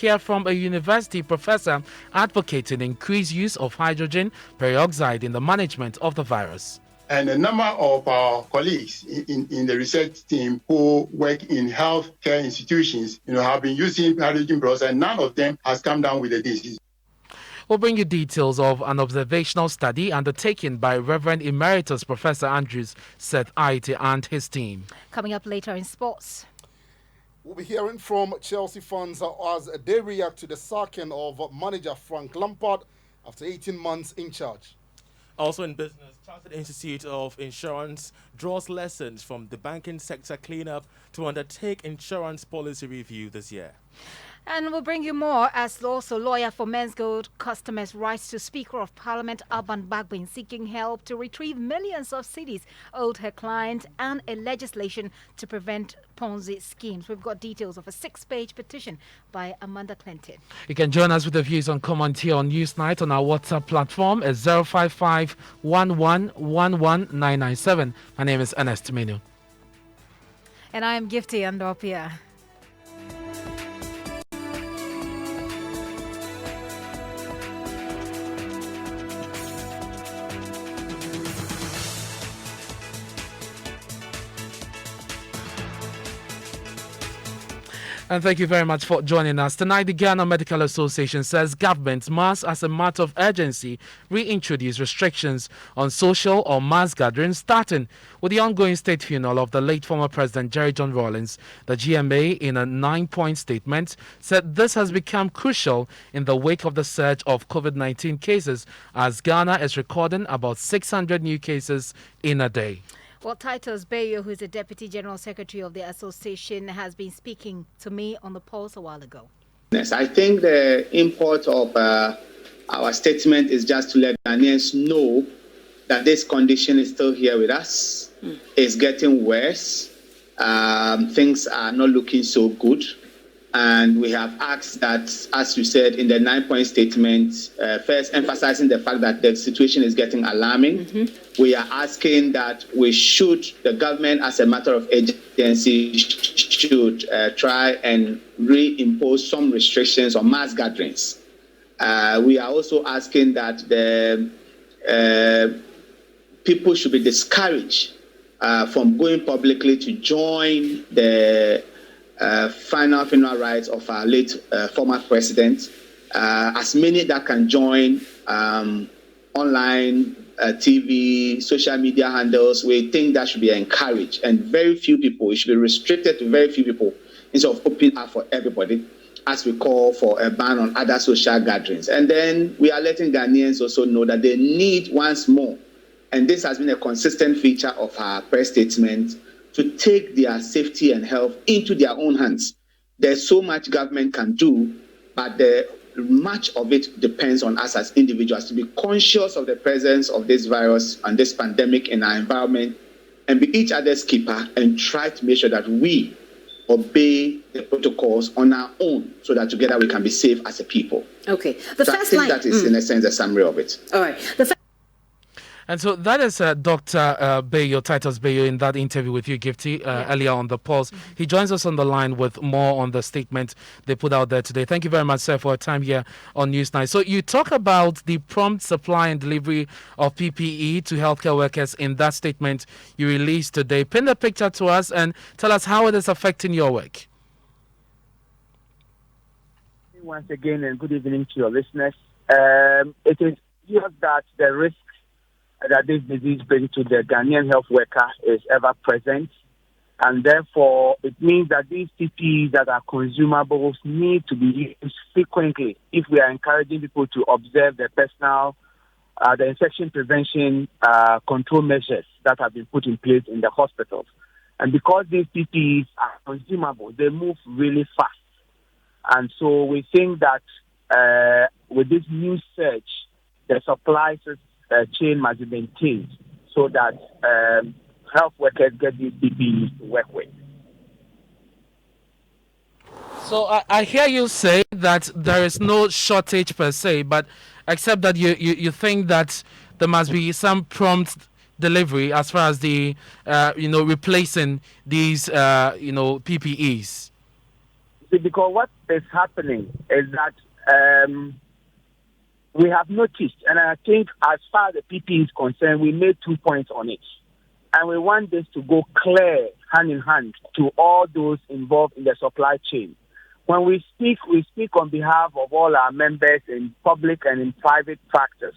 hear from a university professor advocating increased use of hydrogen peroxide in the management of the virus. And a number of our colleagues in the research team who work in healthcare institutions, have been using hydrogen peroxide. None of them has come down with the disease. We'll bring you details of an observational study undertaken by Reverend Emeritus Professor Andrews Seth Aite and his team. Coming up later in sports. We'll be hearing from Chelsea fans as they react to the sacking of manager Frank Lampard after 18 months in charge. Also in business, Chartered Institute of Insurance draws lessons from the banking sector cleanup to undertake insurance policy review this year. And we'll bring you more as also lawyer for Men's Gold customers writes to Speaker of Parliament Alban Bagbin seeking help to retrieve millions of cedis owed her client and a legislation to prevent Ponzi schemes. We've got details of a 6-page petition by Amanda Clinton. You can join us with the views on comment here on Newsnight on our WhatsApp platform at 055 1111997. My name is Ernest Manu. And I am Gifty Andoh-Appiah. And thank you very much for joining us. Tonight, the Ghana Medical Association says government must, as a matter of urgency, reintroduce restrictions on social or mass gatherings, starting with the ongoing state funeral of the late former President Jerry John Rawlings. The GMA, in a 9-point statement, said this has become crucial in the wake of the surge of COVID-19 cases, as Ghana is recording about 600 new cases in a day. Well, Titus Bayo, who is the Deputy General Secretary of the association, has been speaking to me on the pulse a while ago. Yes, I think the import of our statement is just to let Ghanaians know that this condition is still here with us. It's getting worse. Things are not looking so good. And we have asked that, as you said in the 9-point statement, first emphasizing the fact that the situation is getting alarming. We are asking that the government, as a matter of urgency, should try and reimpose some restrictions on mass gatherings. We are also asking that the people should be discouraged from going publicly to join the final funeral rites of our late former president. As many that can join online, TV, social media handles, we think that should be encouraged. And very few people, it should be restricted to very few people instead of opening up for everybody, as we call for a ban on other social gatherings. And then we are letting Ghanaians also know that they need once more, and this has been a consistent feature of our press statement, to take their safety and health into their own hands. There's so much government can do, but much of it depends on us as individuals to be conscious of the presence of this virus and this pandemic in our environment and be each other's keeper and try to make sure that we obey the protocols on our own so that together we can be safe as a people. Okay. I think that is, in a sense, a summary of it. All right. And so that is Dr. Bayo, Titus Bayo, in that interview with you, Gifty, earlier on the pulse. He joins us on the line with more on the statement they put out there today. Thank you very much, sir, for your time here on Newsnight. So you talk about the prompt supply and delivery of PPE to healthcare workers in that statement you released today. Paint the picture to us and tell us how it is affecting your work. Once again, and good evening to your listeners. It is clear that the risk that this disease brings to the Ghanaian health worker is ever present. And therefore, it means that these PPEs that are consumables need to be used frequently if we are encouraging people to observe the personal, the infection prevention control measures that have been put in place in the hospitals. And because these PPEs are consumable, they move really fast. And so we think that with this new surge, the supply chain must be maintained so that health workers get these PPEs to work with. So I hear you say that there is no shortage per se, but except that you think that there must be some prompt delivery as far as the replacing these PPEs. See, because what is happening is that we have noticed, and I think as far as the PP is concerned, we made 2 points on it. And we want this to go clear, hand in hand, to all those involved in the supply chain. When we speak on behalf of all our members in public and in private practice.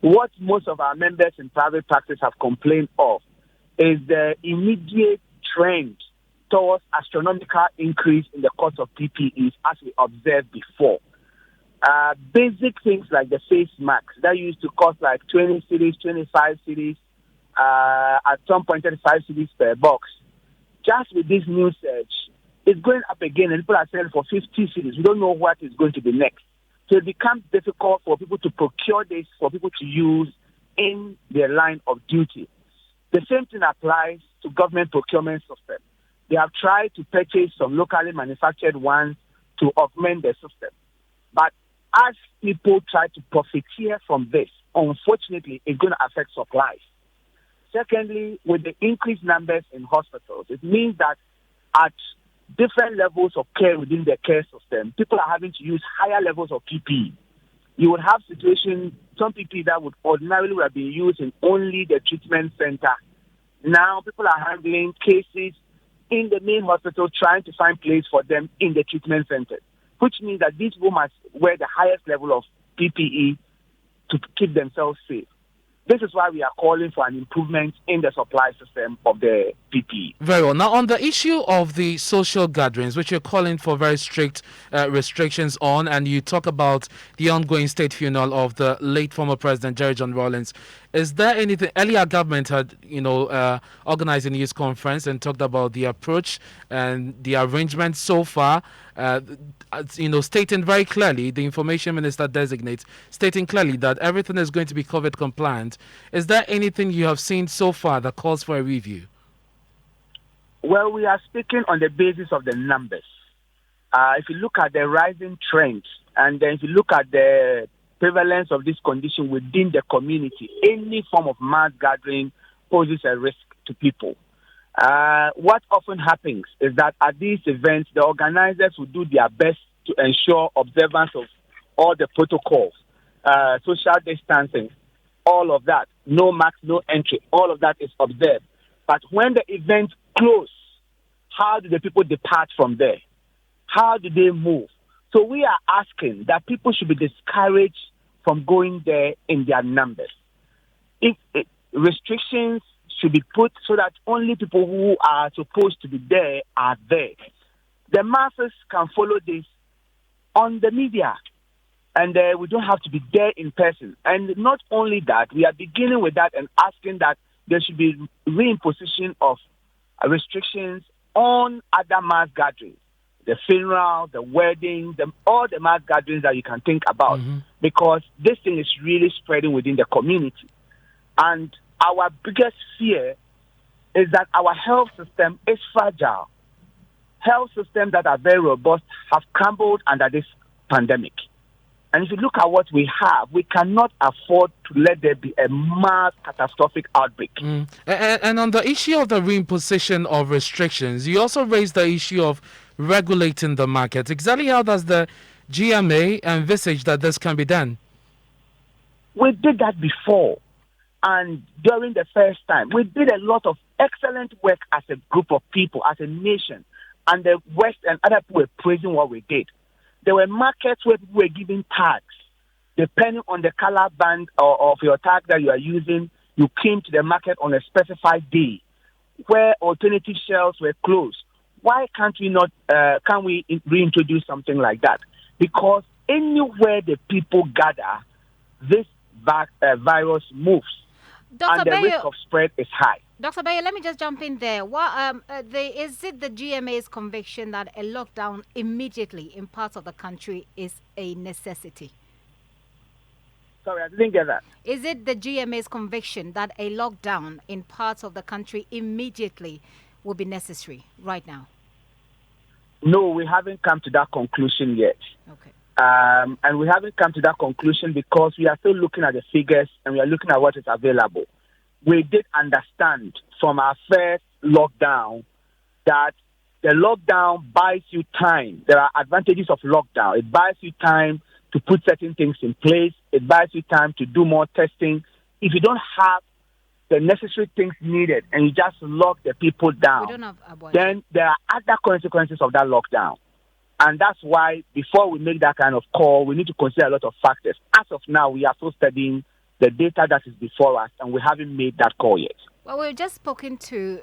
What most of our members in private practice have complained of is the immediate trend towards astronomical increase in the cost of PPEs as we observed before. Basic things like the face masks that used to cost like 20 cedis, 25 cedis, at some point 35 cedis per box. Just with this new surge, it's going up again, and people are selling for 50 cedis. We don't know what is going to be next. So it becomes difficult for people to procure this, for people to use in their line of duty. The same thing applies to government procurement system. They have tried to purchase some locally manufactured ones to augment the system. But as people try to profiteer from this, unfortunately, it's going to affect supplies. Secondly, with the increased numbers in hospitals, it means that at different levels of care within the care system, people are having to use higher levels of PPE. You would have situations, some PPE that would ordinarily have been used in only the treatment center. Now people are handling cases in the main hospital, trying to find place for them in the treatment center, which means that these people must wear the highest level of PPE to keep themselves safe. This is why we are calling for an improvement in the supply system of the PPE. Very well. Now, on the issue of the social gatherings, which you're calling for very strict restrictions on, and you talk about the ongoing state funeral of the late former President Jerry John Rawlings, is there anything? Earlier, government had, organized a news conference and talked about the approach and the arrangement so far. Stating very clearly, the information minister designates, stating clearly that everything is going to be COVID compliant. Is there anything you have seen so far that calls for a review? Well, we are speaking on the basis of the numbers. If you look at the rising trend, and then if you look at the prevalence of this condition within the community, any form of mass gathering poses a risk to people. What often happens is that at these events, the organizers will do their best to ensure observance of all the protocols, social distancing, all of that, no mask, no entry, all of that is observed. But when the event closes, how do the people depart from there? How do they move? So we are asking that people should be discouraged from going there in their numbers. Restrictions should be put so that only people who are supposed to be there are there. The masses can follow this on the media, and we don't have to be there in person. And not only that, we are beginning with that and asking that there should be reimposition of restrictions on other mass gatherings, the funeral, the wedding, all the mass gatherings that you can think about, because this thing is really spreading within the community. And our biggest fear is that our health system is fragile. Health systems that are very robust have crumbled under this pandemic. And if you look at what we have, we cannot afford to let there be a mass catastrophic outbreak. And on the issue of the reimposition of restrictions, you also raised the issue of regulating the market. Exactly how does the GMA envisage that this can be done? We did that before. And during the first time, we did a lot of excellent work as a group of people, as a nation. And the West and other people were praising what we did. There were markets where people were giving tags. Depending on the color band of your tag that you are using, you came to the market on a specified day where alternative shelves were closed. Why can't we reintroduce something like that? Because anywhere the people gather, this virus moves. Dr. And the risk of spread is high. Dr. Bayo, let me just jump in there. Is it the GMA's conviction that a lockdown immediately in parts of the country is a necessity? Sorry, I didn't get that. Is it the GMA's conviction that a lockdown in parts of the country immediately will be necessary right now? No, we haven't come to that conclusion yet. Okay. And we haven't come to that conclusion because we are still looking at the figures and we are looking at what is available. We did understand from our first lockdown that the lockdown buys you time. There are advantages of lockdown. It buys you time to put certain things in place. It buys you time to do more testing. If you don't have the necessary things needed and you just lock the people down, then there are other consequences of that lockdown. And that's why before we make that kind of call, we need to consider a lot of factors. As of now, we are still studying the data that is before us, and we haven't made that call yet. Well, we've just spoken to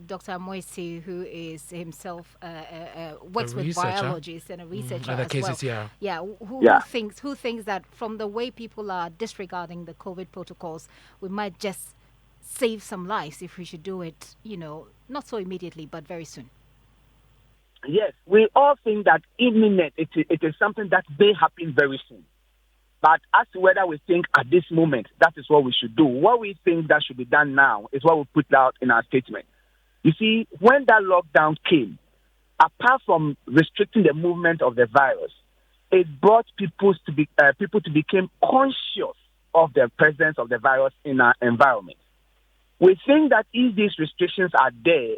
Dr. Moisi, who is himself works with biologists and a researcher as cases, well. Who thinks that from the way people are disregarding the COVID protocols, we might just save some lives if we should do it, not so immediately, but very soon. Yes, we all think that imminent, it is something that may happen very soon. But as to whether we think at this moment that is what we should do, what we think that should be done now is what we put out in our statement. You see, when that lockdown came, apart from restricting the movement of the virus, it brought people to become conscious of the presence of the virus in our environment. We think that if these restrictions are there,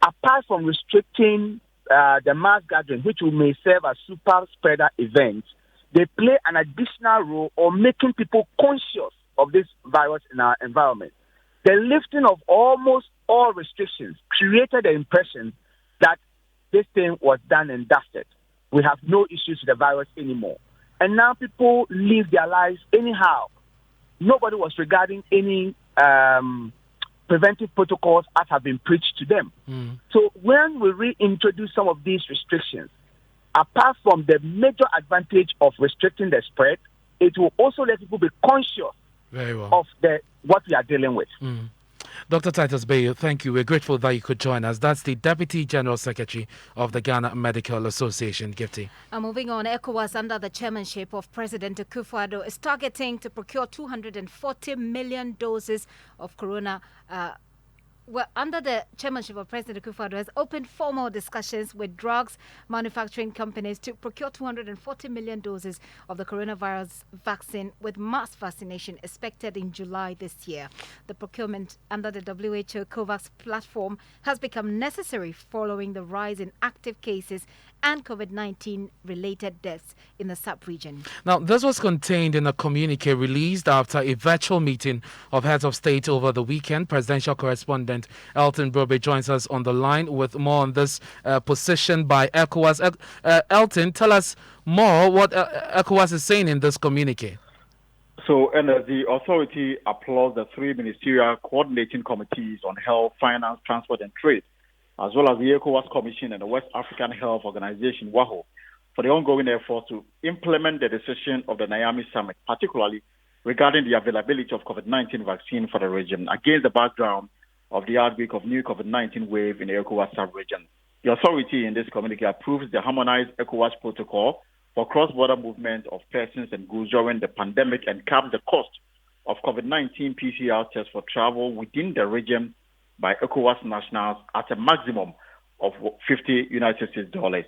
apart from restricting the mass gathering, which may serve as super spreader events, they play an additional role on making people conscious of this virus in our environment. The lifting of almost all restrictions created the impression that this thing was done and dusted. We have no issues with the virus anymore. And now people live their lives anyhow. Nobody was regarding any preventive protocols as have been preached to them. So when we reintroduce some of these restrictions, apart from the major advantage of restricting the spread, it will also let people be conscious of what we are dealing with. Dr. Titus Bayo, thank you. We're grateful that you could join us. That's the Deputy General Secretary of the Ghana Medical Association, Gifty. Moving on, ECOWAS, under the chairmanship of President Akufo-Addo, is targeting to procure 240 million doses of corona under the chairmanship of President Akufo-Addo, has opened formal discussions with drugs manufacturing companies to procure 240 million doses of the coronavirus vaccine, with mass vaccination expected in July this year. The procurement under the WHO COVAX platform has become necessary following the rise in active cases and COVID-19 related deaths in the sub-region. Now, this was contained in a communique released after a virtual meeting of heads of state over the weekend. Presidential correspondent Elton Brobe joins us on the line with more on this position by ECOWAS. Elton, tell us more what ECOWAS is saying in this communique. So, the authority applauds the three ministerial coordinating committees on health, finance, transport, and trade, as well as the ECOWAS Commission and the West African Health Organization, WAHO, for the ongoing efforts to implement the decision of the Niamey Summit, particularly regarding the availability of COVID-19 vaccine for the region, against the background of the outbreak of new COVID-19 wave in the ECOWAS sub-region. The authority in this communique approves the harmonized ECOWAS protocol for cross-border movement of persons and goods during the pandemic and caps the cost of COVID-19 PCR tests for travel within the region by ECOWAS nationals at a maximum of $50 United States dollars.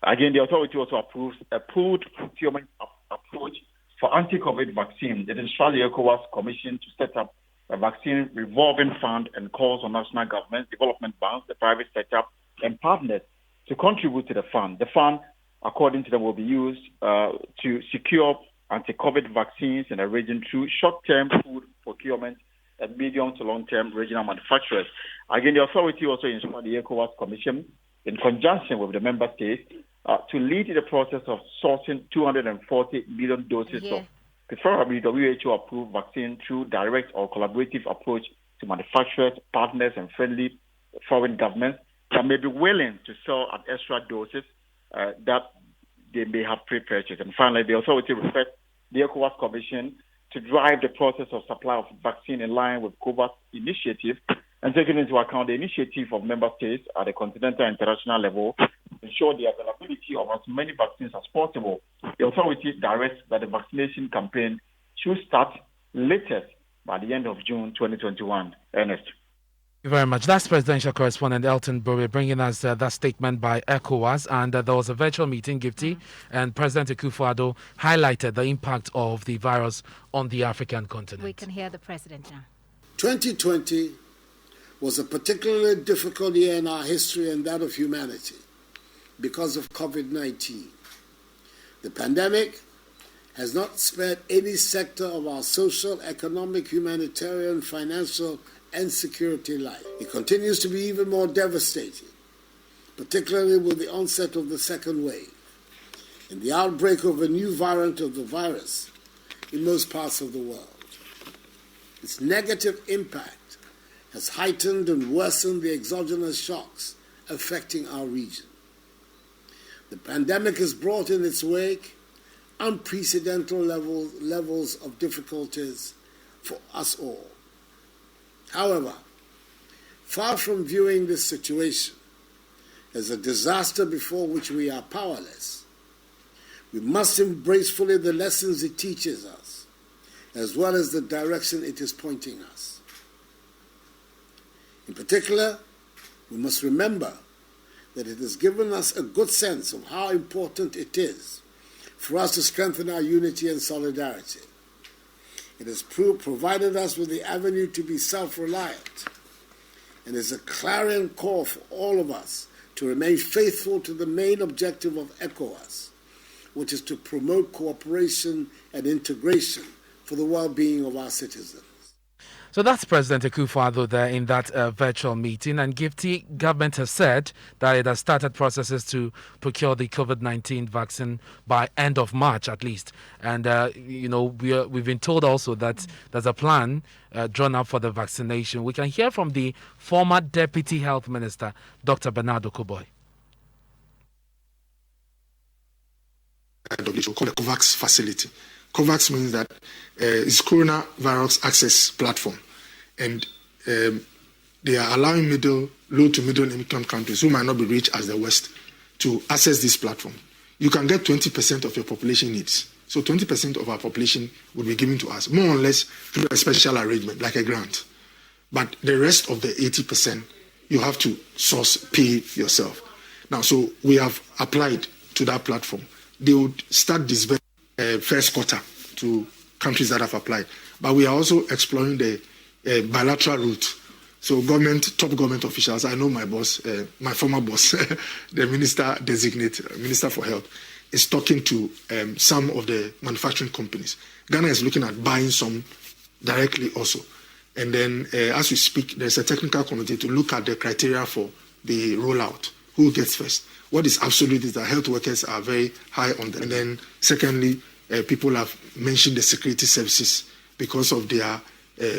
Again, the authority also approves a pooled procurement approach for anti-COVID vaccine. It instructs the ECOWAS Commission to set up a vaccine revolving fund and calls on national governments, development banks, the private sector, and partners to contribute to the fund. The fund, according to them, will be used to secure anti-COVID vaccines in the region through short-term food procurement and medium to long-term regional manufacturers. Again, the authority also instructed the ECOWAS Commission, in conjunction with the member states, to lead the process of sourcing 240 million doses of preferably WHO-approved vaccine through direct or collaborative approach to manufacturers, partners, and friendly foreign governments that may be willing to sell an extra doses that they may have pre-purchased. And finally, the authority requests the ECOWAS Commission to drive the process of supply of vaccine in line with COVAX initiative and taking into account the initiative of member states at the continental and international level to ensure the availability of as many vaccines as possible. The authority directs that the vaccination campaign should start latest by the end of June 2021. Ernest. Thank you very much. That's Presidential Correspondent Elton Brobe bringing us that statement by ECOWAS. And there was a virtual meeting, Gifty, and President Akufo-Addo highlighted the impact of the virus on the African continent. We can hear the president now. 2020 was a particularly difficult year in our history and that of humanity because of COVID-19. The pandemic has not spared any sector of our social, economic, humanitarian, financial, and security life. It continues to be even more devastating, particularly with the onset of the second wave and the outbreak of a new variant of the virus in most parts of the world. Its negative impact has heightened and worsened the exogenous shocks affecting our region. The pandemic has brought in its wake unprecedented levels of difficulties for us all. However, far from viewing this situation as a disaster before which we are powerless, we must embrace fully the lessons it teaches us, as well as the direction it is pointing us. In particular, we must remember that it has given us a good sense of how important it is for us to strengthen our unity and solidarity. It has provided us with the avenue to be self-reliant and is a clarion call for all of us to remain faithful to the main objective of ECOWAS, which is to promote cooperation and integration for the well-being of our citizens. So that's President Akufo-Addo there in that virtual meeting. And Gifty, government has said that it has started processes to procure the COVID-19 vaccine by end of March at least. And, we've been told also that there's a plan drawn up for the vaccination. We can hear from the former Deputy Health Minister, Dr. Bernardo Kuboy. WHO called the COVAX facility. COVAX means that it's coronavirus access platform, and they are allowing low to middle income countries who might not be rich as the West to access this platform. You can get 20% of your population needs. So 20% of our population will be given to us, more or less through a special arrangement, like a grant. But the rest of the 80%, you have to pay yourself. Now, so we have applied to that platform. They would start disbursing first quarter to countries that have applied. But we are also exploring the bilateral route. So top government officials, I know my boss, my former boss, the Minister for Health, is talking to some of the manufacturing companies. Ghana is looking at buying some directly also. And then as we speak, there's a technical committee to look at the criteria for the rollout, who gets first. What is absolute is that health workers are very high on them. And then secondly, people have mentioned the security services because of their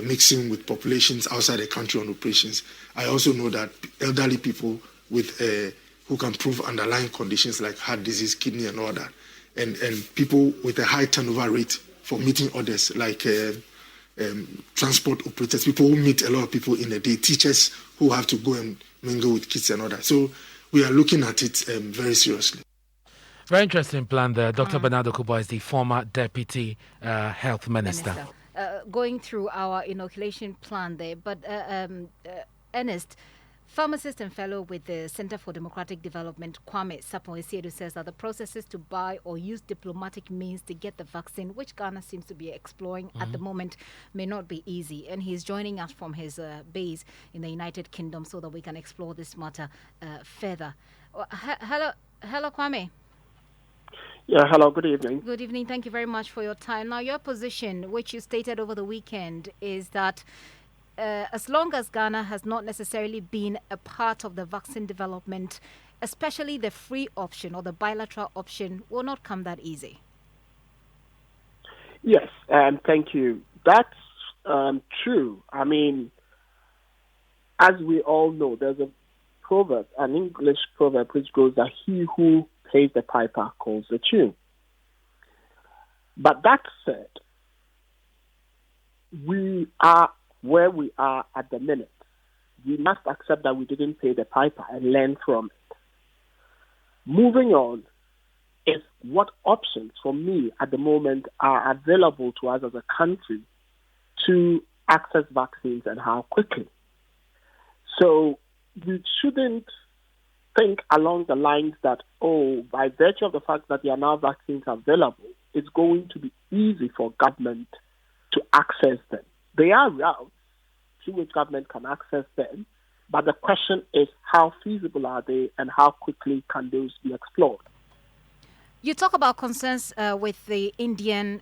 mixing with populations outside the country on operations. I also know that elderly people with who can prove underlying conditions like heart disease, kidney and all that, and people with a high turnover rate for meeting others like transport operators, people who meet a lot of people in a day, teachers who have to go and mingle with kids and all that. So we are looking at it very seriously. Very interesting plan there. Dr. Bernardo Kuboy is the former Deputy Health Minister. Going through our inoculation plan there, but Ernest, pharmacist and fellow with the Center for Democratic Development, Kwame Sapon-Esiedu, says that the processes to buy or use diplomatic means to get the vaccine, which Ghana seems to be exploring at the moment, may not be easy. And he's joining us from his base in the United Kingdom so that we can explore this matter further. Hello, Kwame. Yeah, hello, good evening. Good evening. Thank you very much for your time. Now, your position, which you stated over the weekend, is that as long as Ghana has not necessarily been a part of the vaccine development, especially the free option or the bilateral option, will not come that easy. Yes, thank you. That's true. I mean, as we all know, there's a proverb, an English proverb, which goes that he who pays the piper calls the tune. But that said, we are where we are at the minute. We must accept that we didn't pay the piper and learn from it. Moving on is what options for me at the moment are available to us as a country to access vaccines and how quickly. So we shouldn't think along the lines that, by virtue of the fact that there are now vaccines available, it's going to be easy for government to access them. There are routes through which government can access them, But the question is, how feasible are they, and how quickly can those be explored? You talk about concerns with the Indian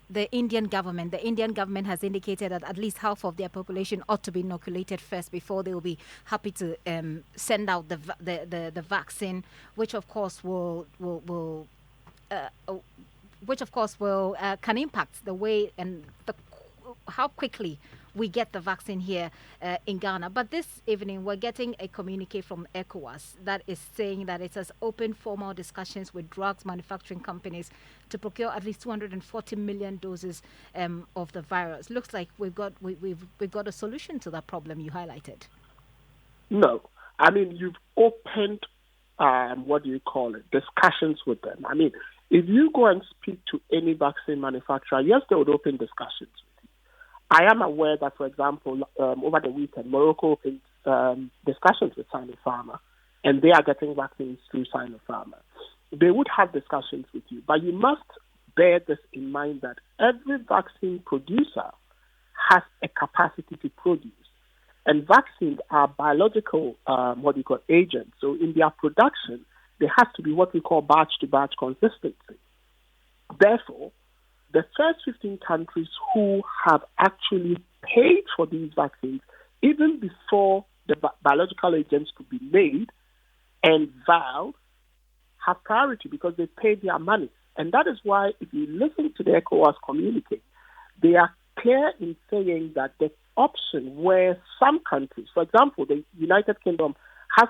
government. The Indian government has indicated that at least half of their population ought to be inoculated first before they will be happy to send out the vaccine, which of course will can impact the way and how quickly we get the vaccine here in Ghana. But this evening, we're getting a communique from ECOWAS that is saying that it has opened formal discussions with drugs manufacturing companies to procure at least 240 million doses of the virus. Looks like we've got a solution to that problem you highlighted. No. I mean, you've opened, discussions with them. I mean, if you go and speak to any vaccine manufacturer, yes, they would open discussions. I am aware that, for example, over the weekend, Morocco opened discussions with Sinopharma, and they are getting vaccines through Sinopharma. They would have discussions with you, but you must bear this in mind that every vaccine producer has a capacity to produce, and vaccines are biological, agents. So in their production, there has to be what we call batch-to-batch consistency. Therefore, the first 15 countries who have actually paid for these vaccines, even before the biological agents could be made and vialed, have priority because they paid their money. And that is why, if you listen to the ECOWAS communique, they are clear in saying that the option where some countries, for example, the United Kingdom has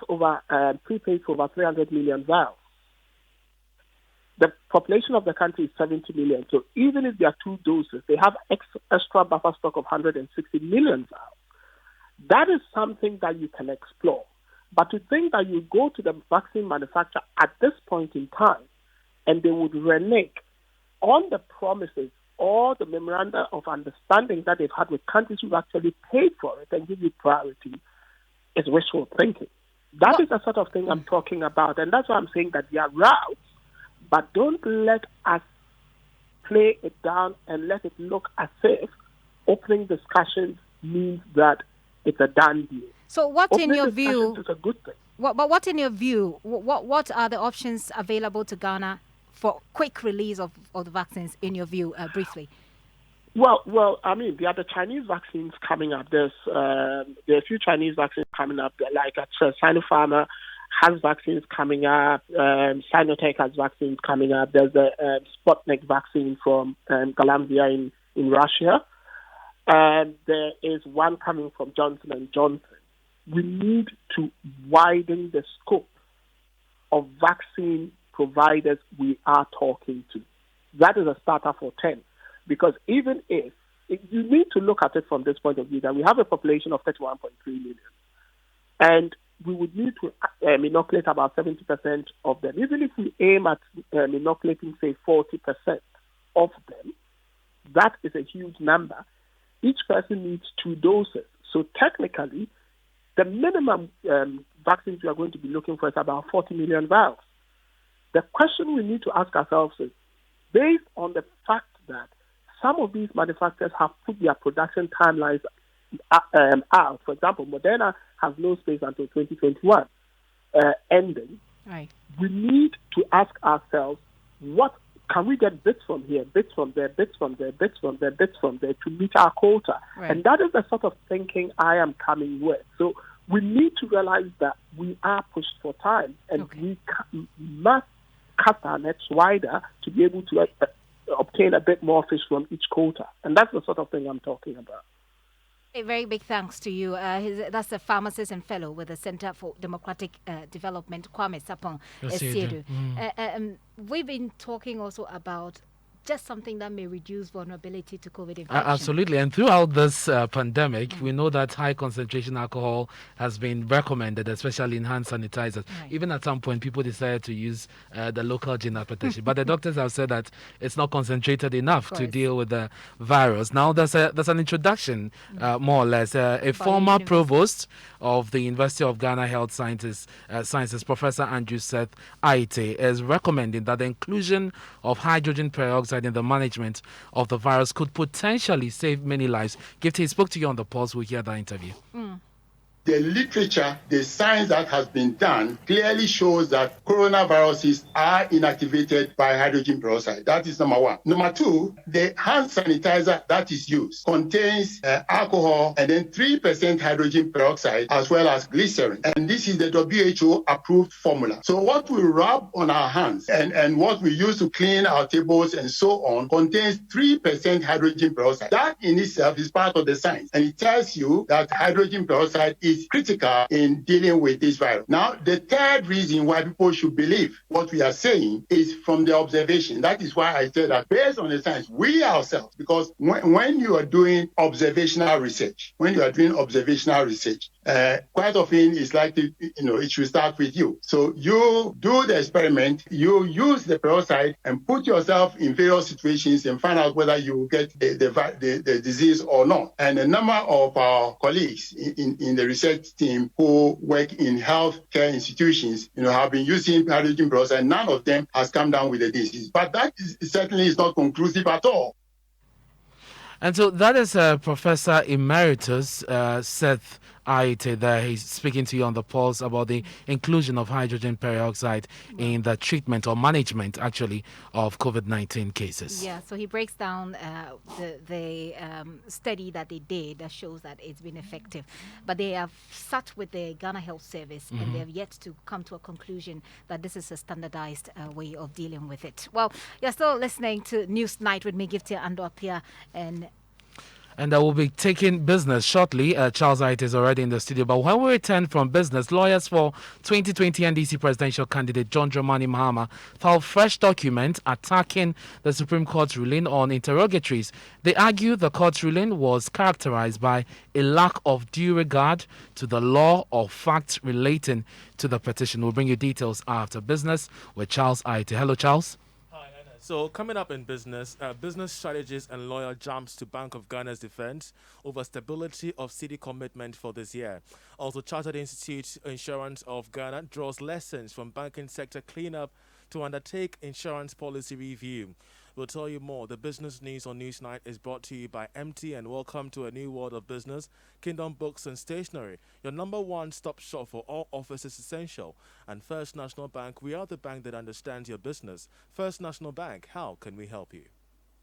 prepaid for over 300 million vials. The population of the country is 70 million. So even if there are 2 doses, they have extra buffer stock of 160 million vials. That is something that you can explore. But to think that you go to the vaccine manufacturer at this point in time and they would renege on the promises or the memoranda of understanding that they've had with countries who've actually paid for it and give you priority is wishful thinking. That is the sort of thing I'm talking about. And that's why I'm saying that there are routes, but don't let us play it down and let it look as if opening discussions means that it's a done deal. So what opening in your view is a good thing. What in your view, what are the options available to Ghana for quick release of the vaccines in your view, briefly? Well, I mean, there are the Chinese vaccines coming up. There are a few Chinese vaccines coming up, like Sinopharma has vaccines coming up. Sinotech has vaccines coming up. There's the Sputnik vaccine from Galanzia in Russia. There is one coming from Johnson & Johnson. We need to widen the scope of vaccine providers we are talking to. That is a starter for 10. Because even if you need to look at it from this point of view, that we have a population of 31.3 million, and we would need to inoculate about 70% of them. Even if we aim at inoculating, say, 40% of them, that is a huge number. Each person needs 2 doses. So technically, the minimum vaccines we are going to be looking for is about 40 million vials. The question we need to ask ourselves is, based on the fact that some of these manufacturers have put their production timelines out. For example, Moderna has no space until 2021 ending. Right. We need to ask ourselves, what can we get bits from here, bits from there, bits from there, bits from there, bits from there to meet our quota? Right. And that is the sort of thinking I am coming with. So we need to realize that we are pushed for time, and we must cast our nets wider to be able to obtain a bit more fish from each quota. And that's the sort of thing I'm talking about. A very big thanks to you. That's a pharmacist and fellow with the Center for Democratic Development, Kwame Sapong Esiedu. We've been talking also about just something that may reduce vulnerability to COVID infection. Absolutely. And throughout this pandemic, we know that high concentration alcohol has been recommended, especially in hand sanitizers. Right. Even at some point, people decided to use the local gin application. But the doctors have said that it's not concentrated enough to deal with the virus. Now, there's an introduction, more or less. A former provost of the University of Ghana Health Sciences, Professor Andrew Seth Aite, is recommending that the inclusion of hydrogen peroxide in the management of the virus could potentially save many lives. Gifty spoke to you on the pulse. We'll hear that interview. the literature, the science that has been done clearly shows that coronaviruses are inactivated by hydrogen peroxide. That is number one. Number two, the hand sanitizer that is used contains alcohol and then 3% hydrogen peroxide as well as glycerin. And this is the WHO approved formula. So what we rub on our hands and what we use to clean our tables and so on contains 3% hydrogen peroxide. That in itself is part of the science. And it tells you that hydrogen peroxide is critical in dealing with this virus. Now, the third reason why people should believe what we are saying is from the observation. That is why I said that based on the science, we ourselves, because when you are doing observational research, quite often it's like, it should start with you. So you do the experiment, you use the peroxide and put yourself in various situations and find out whether you get the disease or not. And a number of our colleagues in the research team who work in healthcare institutions, have been using hydrogen peroxide, and none of them has come down with the disease. But that certainly is not conclusive at all. And so that is Professor Emeritus Seth Aite there. He's speaking to you on the pulse about the inclusion of hydrogen peroxide in the treatment or management, actually, of COVID-19 cases. Yeah, so he breaks down the study that they did that shows that it's been effective. But they have sat with the Ghana Health Service and they have yet to come to a conclusion that this is a standardized way of dealing with it. Well, you're still listening to Newsnight with me, Gifty and Andoh-Appiah, and I will be taking business shortly. Charles Wright is already in the studio. But when we return from business, lawyers for 2020 NDC presidential candidate John Dramani Mahama filed fresh document attacking the Supreme Court's ruling on interrogatories. They argue the court's ruling was characterized by a lack of due regard to the law or facts relating to the petition. We'll bring you details after business with Charles Wright. Hello, Charles. So coming up in business, business strategist and lawyer jumps to Bank of Ghana's defense over stability of city commitment for this year. Also, Chartered Institute Insurance of Ghana draws lessons from banking sector cleanup to undertake insurance policy review. We'll tell you more. The business news on Newsnight is brought to you by MT, and welcome to a new world of business. Kingdom Books and Stationery, your number one stop shop for all offices essential. And First National Bank, we are the bank that understands your business. First National Bank, how can we help you?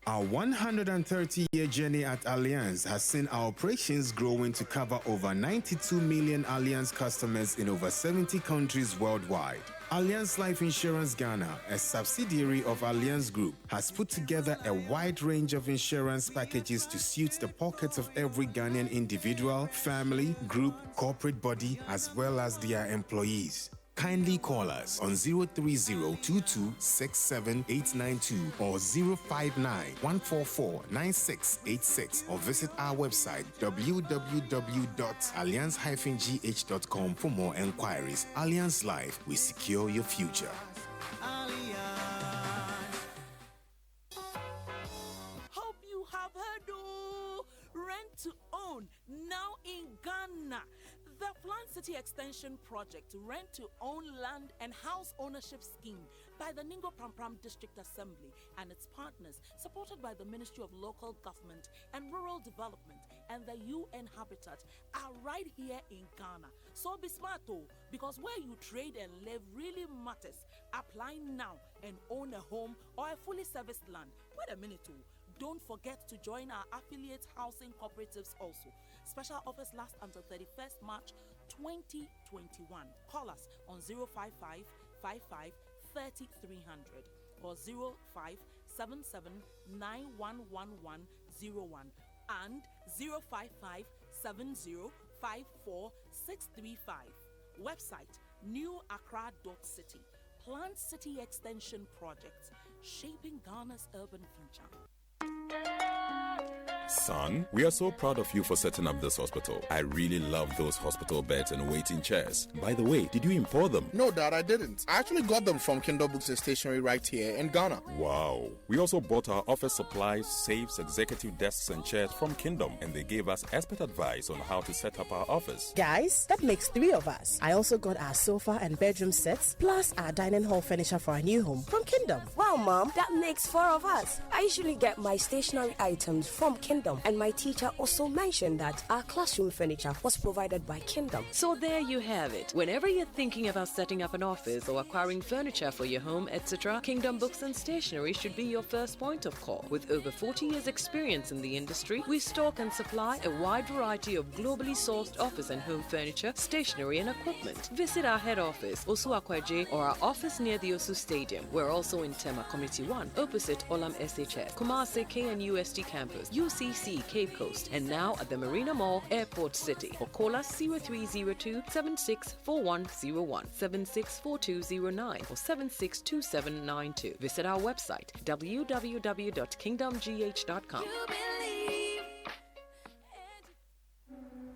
Our 130-year journey at Allianz has seen our operations growing to cover over 92 million Allianz customers in over 70 countries worldwide. Allianz Life Insurance Ghana, a subsidiary of Allianz Group, has put together a wide range of insurance packages to suit the pockets of every Ghanaian individual, family, group, corporate body, as well as their employees. Kindly call us on 030-2267-892 or 059-144-9686 or visit our website www.allianz-gh.com for more enquiries. Allianz Life, we secure your future. Hope you have heard rent to own now in Ghana. The Plan City Extension Project Rent to Own Land and House Ownership Scheme by the Ningo Prampram District Assembly and its partners, supported by the Ministry of Local Government and Rural Development and the UN Habitat, are right here in Ghana. So be smart because where you trade and live really matters. Apply now and own a home or a fully serviced land. Wait a minute Don't forget to join our affiliate housing cooperatives also. Special offers last until 31st March 2021. Call us on 055 55 3300 or 0577 911101 and 055 7054 635. Website newaccra.city. Plant City Extension Project, shaping Ghana's urban future. Son, we are so proud of you for setting up this hospital. I really love those hospital beds and waiting chairs. By the way, did you import them? No, Dad, I didn't. I actually got them from Kingdom Books and Stationery right here in Ghana. Wow. We also bought our office supplies, safes, executive desks and chairs from Kingdom, and they gave us expert advice on how to set up our office. Guys, that makes 3 of us. I also got our sofa and bedroom sets, plus our dining hall furniture for our new home from Kingdom. Wow, Mom, that makes 4 of us. I usually get my stationery items from Kingdom. And my teacher also mentioned that our classroom furniture was provided by Kingdom. So there you have it. Whenever you're thinking about setting up an office or acquiring furniture for your home, etc., Kingdom Books and Stationery should be your first point of call. With over 40 years experience in the industry, we stock and supply a wide variety of globally sourced office and home furniture, stationery and equipment. Visit our head office, Osu Akwaje, or our office near the Osu Stadium. We're also in Tema Community 1, opposite Olam SHF, Kumasi KNUST campus, UCC Cape Coast, and now at the Marina Mall, Airport City. Or call us 0302 764101, 764209, or 762792. Visit our website www.kingdomgh.com.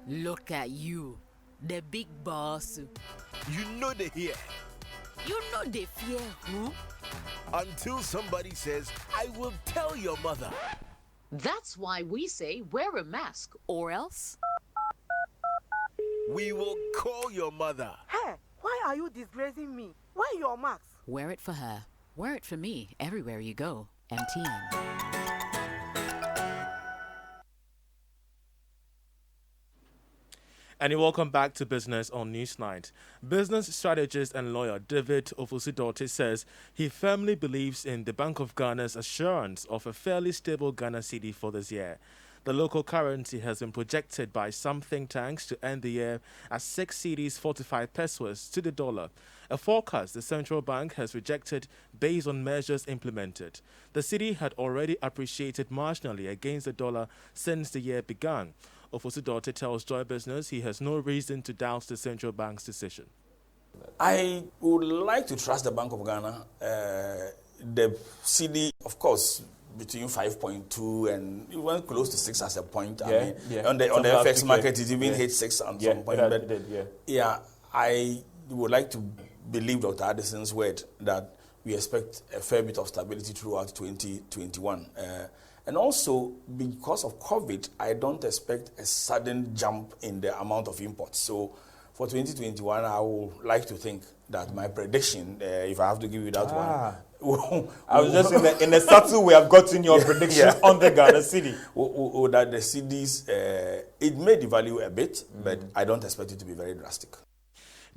Look at you, the big boss. You know they here. You know they fear who? Until somebody says, I will tell your mother. That's why we say wear a mask, or else we will call your mother. Hey, why are you disgracing me? Why your mask? Wear it for her. Wear it for me everywhere you go. MTN. And welcome back to Business on Newsnight. Business strategist and lawyer David Ofosu-Dorte says he firmly believes in the Bank of Ghana's assurance of a fairly stable Ghana cedi for this year. The local currency has been projected by some think tanks to end the year at 6 cedis 45 pesos to the dollar, a forecast the central bank has rejected based on measures implemented. The cedi had already appreciated marginally against the dollar since the year began. Ofosu-Dorte tells Joy Business he has no reason to doubt the central bank's decision. I would like to trust the Bank of Ghana. The cedi, of course, between 5.2 and it went close to 6 as a point. On the FX market, it even hit 6 at some point. I would like to believe Dr. Addison's word that we expect a fair bit of stability throughout 2021. And also, because of COVID, I don't expect a sudden jump in the amount of imports. So for 2021, I would like to think that my prediction, if I have to give you that one. I was just in a subtle way, I've gotten your prediction on the Ghana cedi. That the cedis, it may devalue a bit, but I don't expect it to be very drastic.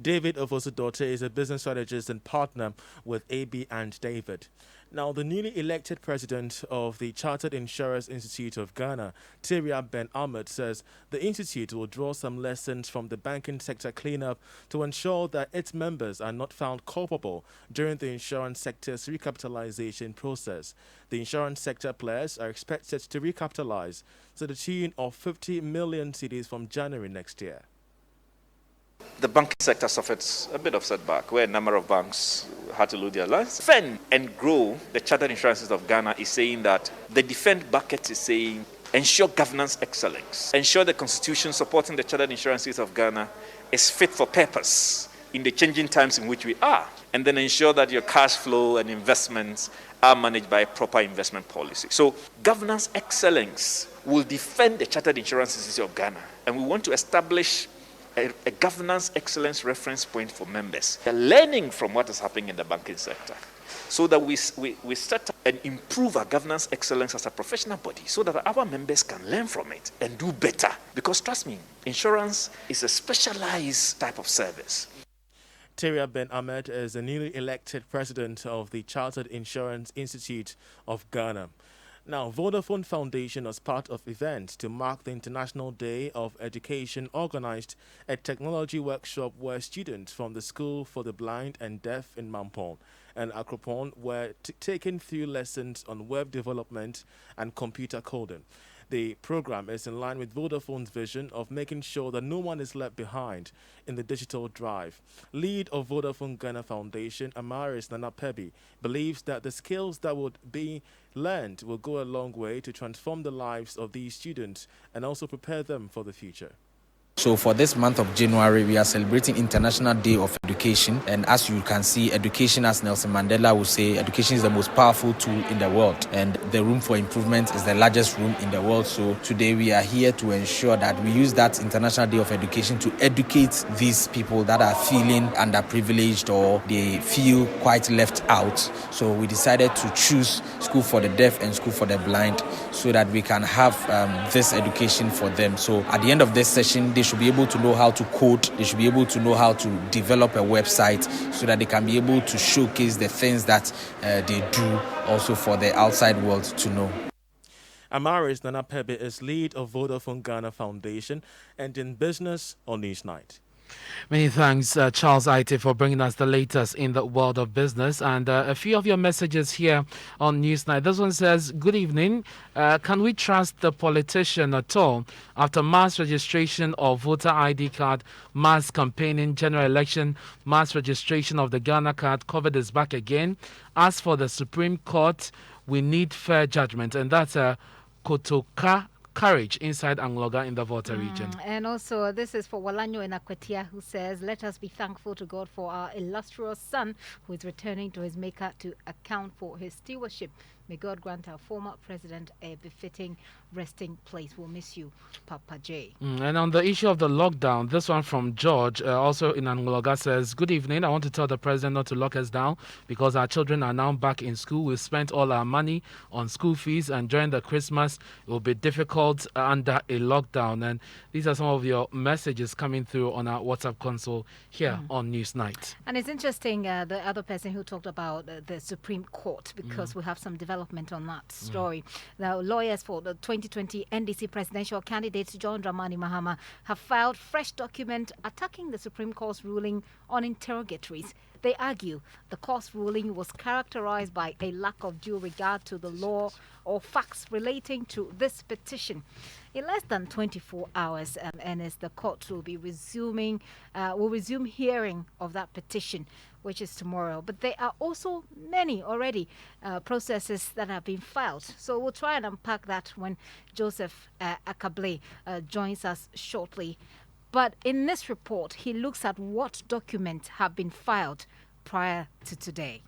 David Ofosu-Dorte is a business strategist and partner with AB and David. Now, the newly elected president of the Chartered Insurers Institute of Ghana, Teria Ben Ahmed, says the institute will draw some lessons from the banking sector cleanup to ensure that its members are not found culpable during the insurance sector's recapitalization process. The insurance sector players are expected to recapitalize to the tune of 50 million cedis from January next year. The banking sector suffered a bit of setback where a number of banks had to lose their lives. Defend and grow, the Chartered Insurances of Ghana is saying that the defend bucket is saying ensure governance excellence, ensure the constitution supporting the Chartered Insurances of Ghana is fit for purpose in the changing times in which we are, and then ensure that your cash flow and investments are managed by a proper investment policy. So governance excellence will defend the Chartered Insurances of Ghana, and we want to establish a governance excellence reference point for members. They're learning from what is happening in the banking sector so that we set up and improve our governance excellence as a professional body so that our members can learn from it and do better. Because trust me, insurance is a specialized type of service. Teria Ben Ahmed is the newly elected president of the Chartered Insurance Institute of Ghana. Now, Vodafone Foundation, as part of event to mark the International Day of Education, organized a technology workshop where students from the School for the Blind and Deaf in Mampong and Akropong were taken through lessons on web development and computer coding. The program is in line with Vodafone's vision of making sure that no one is left behind in the digital drive. Lead of Vodafone Ghana Foundation, Amaris Nanapebi, believes that the skills that would be learned will go a long way to transform the lives of these students and also prepare them for the future. So for this month of January, we are celebrating International Day of Education. And as you can see, education, as Nelson Mandela would say, education is the most powerful tool in the world. And the room for improvement is the largest room in the world. So today we are here to ensure that we use that International Day of Education to educate these people that are feeling underprivileged or they feel quite left out. So we decided to choose School for the Deaf and School for the Blind so that we can have this education for them. So at the end of this session, they should be able to know how to code, they should be able to know how to develop a website so that they can be able to showcase the things that they do also for the outside world to know. Amaris Nana Pebe is lead of Vodafone Ghana Foundation and in business on Newsnight. Many thanks, Charles Aite, for bringing us the latest in the world of business. And a few of your messages here on Newsnight. This one says, good evening. Can we trust the politician at all? After mass registration of voter ID card, mass campaigning, general election, mass registration of the Ghana card, COVID is back again. As for the Supreme Court, we need fair judgment. And that's Kotoka Courage inside Angloga in the Volta region. And also, this is for Walanyo in Akwetia, who says, let us be thankful to God for our illustrious son who is returning to his maker to account for his stewardship. May God grant our former president a befitting resting place. We'll miss you, Papa J. And on the issue of the lockdown, this one from George, also in Angloga, says, good evening. I want to tell the president not to lock us down because our children are now back in school. We've spent all our money on school fees, and during the Christmas, it will be difficult under a lockdown. And these are some of your messages coming through on our WhatsApp console here on Newsnight. And it's interesting, the other person who talked about the Supreme Court, because we have some development on that story. Now, lawyers for the 2020 NDC presidential candidates John Dramani Mahama have filed fresh document attacking the Supreme Court's ruling on interrogatories. They argue the court's ruling was characterized by a lack of due regard to the law or facts relating to this petition. In less than 24 hours, Ernest, the court will resume hearing of that petition, which is tomorrow. But there are also many already processes that have been filed. So we'll try and unpack that when Joseph Akable joins us shortly. But in this report, he looks at what documents have been filed prior to today.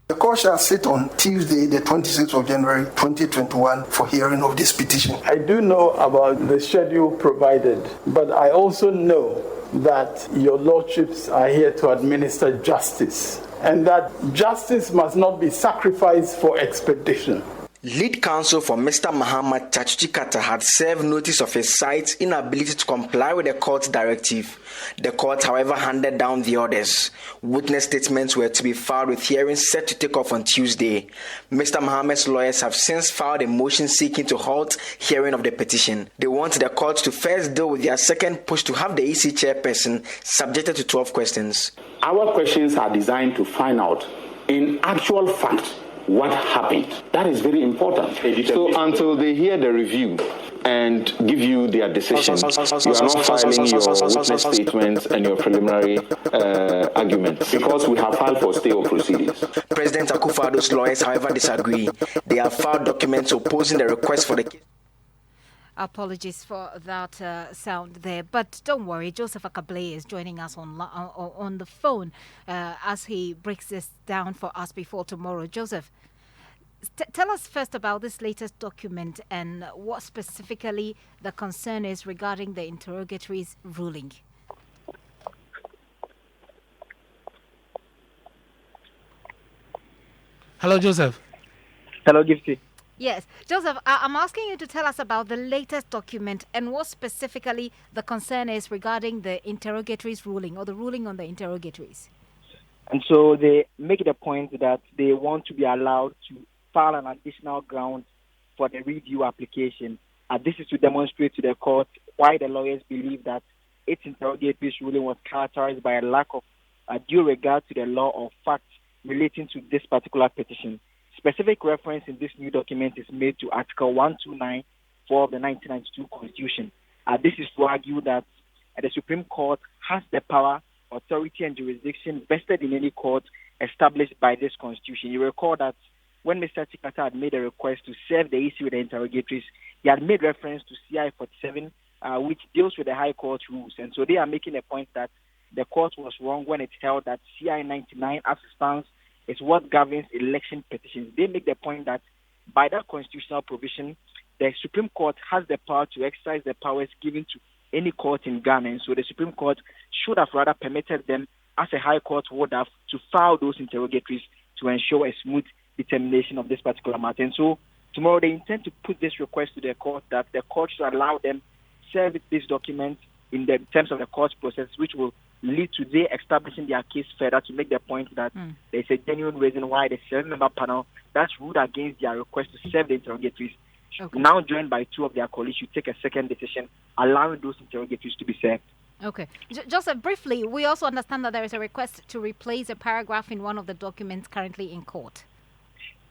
The court shall sit on Tuesday, the 26th of January 2021 for hearing of this petition. I do know about the schedule provided, but I also know that your lordships are here to administer justice, and that justice must not be sacrificed for expedition. Lead counsel for Mr. Mahama Chachikata had served notice of his side's inability to comply with the court's directive. The court, however, handed down the orders. Witness statements were to be filed with hearings set to take off on Tuesday. Mr. Mahama's lawyers have since filed a motion seeking to halt hearing of the petition. They want the court to first deal with their second push to have the EC chairperson subjected to 12 questions. Our questions are designed to find out, in actual fact, what happened. That is very important. So until they hear the review and give you their decision, you are not filing your witness statements and your preliminary arguments, because we have filed for stay of proceedings. President Akufo-Addo's lawyers, however, disagree. They have filed documents opposing the request for the case. Apologies for that sound there, but don't worry, Joseph Akable is joining us on the phone as he breaks this down for us before tomorrow. Joseph, tell us first about this latest document and what specifically the concern is regarding the interrogatories ruling. Hello, Joseph. Hello, Gifty. Yes, Joseph, I'm asking you to tell us about the latest document and what specifically the concern is regarding the interrogatories ruling or the ruling on the interrogatories. And so they make the point that they want to be allowed to file an additional ground for the review application. This is to demonstrate to the court why the lawyers believe that its interrogatories ruling was characterized by a lack of due regard to the law or facts relating to this particular petition. Specific reference in this new document is made to Article 1294 of the 1992 Constitution. This is to argue that the Supreme Court has the power, authority, and jurisdiction vested in any court established by this Constitution. You recall that when Mr. Chikata had made a request to serve the issue with the interrogatories, he had made reference to CI 47, which deals with the High Court rules. And so they are making a point that the court was wrong when it held that CI 99, as it stands, is what governs election petitions. They make the point that by that constitutional provision, the Supreme Court has the power to exercise the powers given to any court in Ghana. And so the Supreme Court should have rather permitted them, as a high court would have, to file those interrogatories to ensure a smooth determination of this particular matter. And so tomorrow they intend to put this request to the court that the court should allow them serve this document in the terms of the court process, which will lead to they establishing their case further to make the point that there's a genuine reason why the 7-member panel that's ruled against their request to serve the interrogatories, now joined by 2 of their colleagues, should take a second decision allowing those interrogatories to be served. Okay. Just briefly, we also understand that there is a request to replace a paragraph in one of the documents currently in court.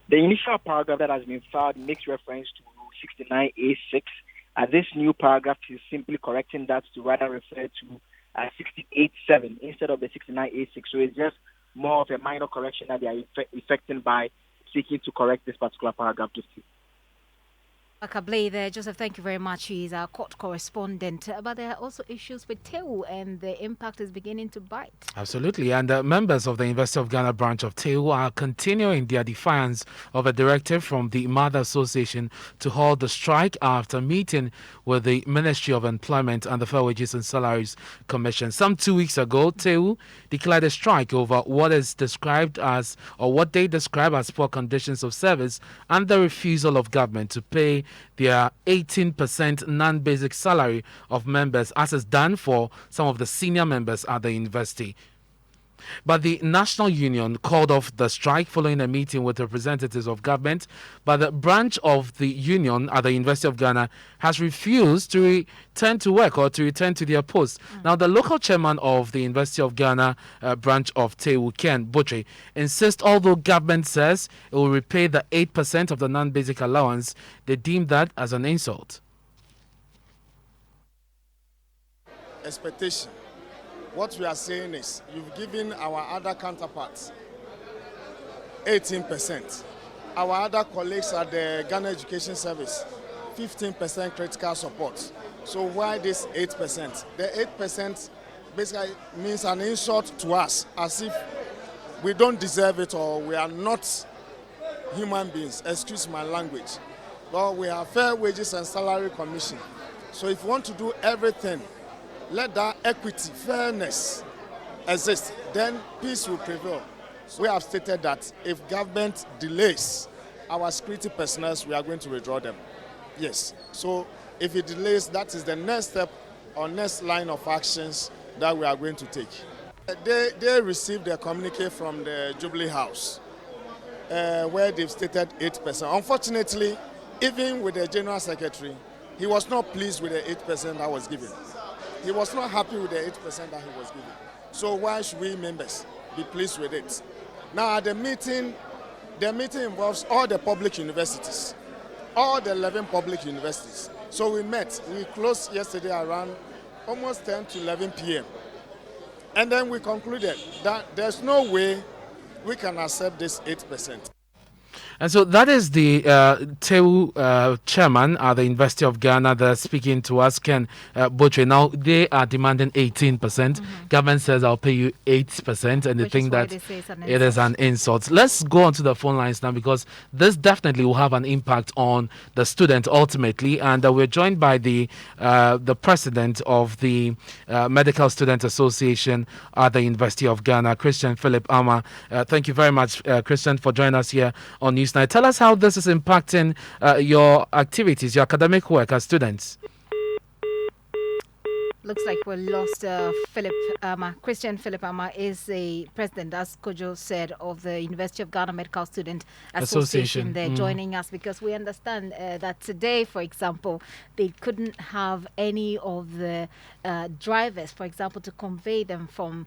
The initial paragraph that has been filed makes reference to 69A6. This new paragraph is simply correcting that to rather refer to 68.7 instead of the 69A6. So it's just more of a minor correction that they are effecting by seeking to correct this particular paragraph. Akablay there, Joseph, thank you very much. He's our court correspondent. But there are also issues with TEU, and the impact is beginning to bite. Absolutely. And members of the University of Ghana branch of TEU are continuing their defiance of a directive from the Mother Association to halt the strike after meeting with the Ministry of Employment and the Fair Wages and Salaries Commission. Some 2 weeks ago, TEU declared a strike over what is described as, or what they describe as, poor conditions of service and the refusal of government to pay their 18% non-basic salary of members, as is done for some of the senior members at the university. But the National Union called off the strike following a meeting with representatives of government. But the branch of the union at the University of Ghana has refused to return to work or to return to their posts. Now, the local chairman of the University of Ghana branch of TEU, Ken Butche, insists although government says it will repay the 8% of the non-basic allowance, they deem that as an insult. Expectation. What we are saying is, you've given our other counterparts 18%. Our other colleagues at the Ghana Education Service, 15% critical support. So why this 8%? The 8% basically means an insult to us, as if we don't deserve it or we are not human beings. Excuse my language. Well, we have Fair Wages and Salary Commission. So if you want to do everything, let that equity, fairness exist, then peace will prevail. We have stated that if government delays our security personnel, we are going to withdraw them. Yes. So if it delays, that is the next step or next line of actions that we are going to take. They received a communique from the Jubilee House where they've stated 8%. Unfortunately, even with the General Secretary, he was not pleased with the 8% that was given. He was not happy with the 8% that he was given. So why should we members be pleased with it? Now at the meeting involves all the public universities, all the 11 public universities. So we met, we closed yesterday around almost 10 to 11 p.m. And then we concluded that there's no way we can accept this 8%. And so that is the TEU chairman at the University of Ghana that's speaking to us, Ken Butche. Now, they are demanding 18%. Government says, I'll pay you 8%, and they think that it is an insult. Let's go on to the phone lines now, because this definitely will have an impact on the student ultimately. And we're joined by the president of the Medical Student Association at the University of Ghana, Christian Philip Amma. Thank you very much, Christian, for joining us here on Newsnight. Tell us how this is impacting your activities, your academic work as students. Looks like we lost Philip Amma. Christian Philip Amma is the president, as Kojo said, of the University of Ghana Medical Student Association. They're joining us because we understand that today, for example, they couldn't have any of the drivers, for example, to convey them from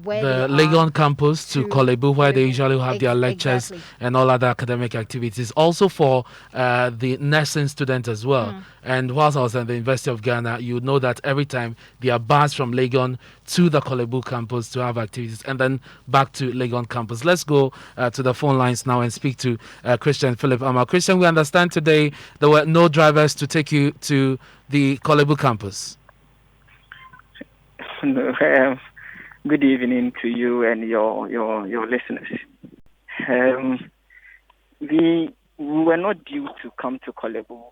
where the Legon campus to Kolebu, where they usually have their lectures and all other academic activities. Also for the nursing students as well. And whilst I was at the University of Ghana, you know that every time there are bus from Legon to the Kolebu campus to have activities, and then back to Legon campus. Let's go to the phone lines now and speak to Christian Philip Amma. Christian, we understand today there were no drivers to take you to the Kolebu campus. Good evening to you and your listeners. We were not due to come to Kolebu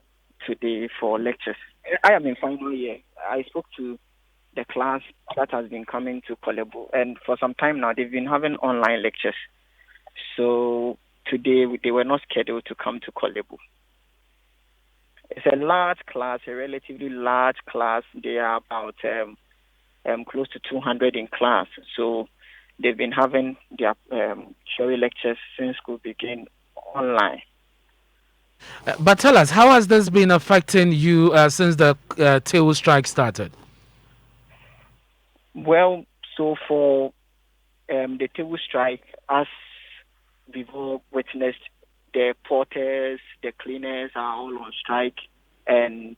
today for lectures. I am in final year. I spoke to the class that has been coming to Kolebu, and for some time now they've been having online lectures. So today they were not scheduled to come to Kolebu. It's a large class, a relatively large class. They are about close to 200 in class. So they've been having their theory lectures since school began online. But tell us, how has this been affecting you since the TEU strike started? Well, so for the TEU strike, as we've all witnessed, the porters, the cleaners are all on strike, and